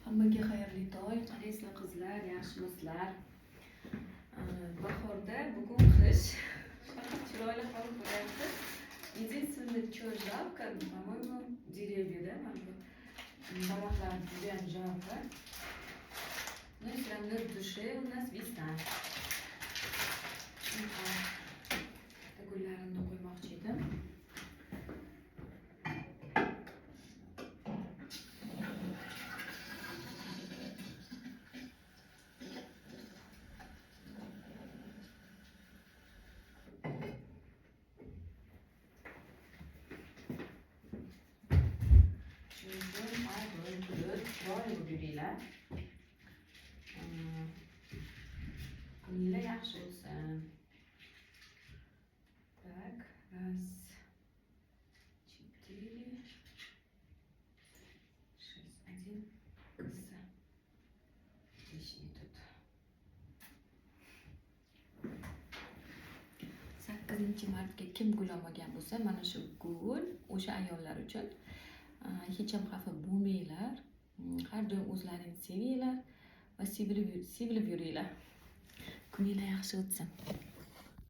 Hammaga xayrli to'y. Qanaysizlar qizlar, yaxshimisizlar? Bahorda bugun qish. Faqat chiroyli havo bo'lyapti. Единственное, что жалко, по-моему, деревья, да, барахла прям жалко. Но все равно в душе у нас весна. Gullarimni qo'ymoqchi edim. Kuninglar yaxshi bo'lsin. Так, раз, 4, 6, 1, кыса. Лишний тут. 8-martga kim gul olmagan bo'lsa, mana shu gul o'sha ayollar uchun. Hech ham xafa bo'lmanglar. Har doim o'zlaringizni sevinglar va sevilib yuringlar. Kuninglar yaxshi o'tsin.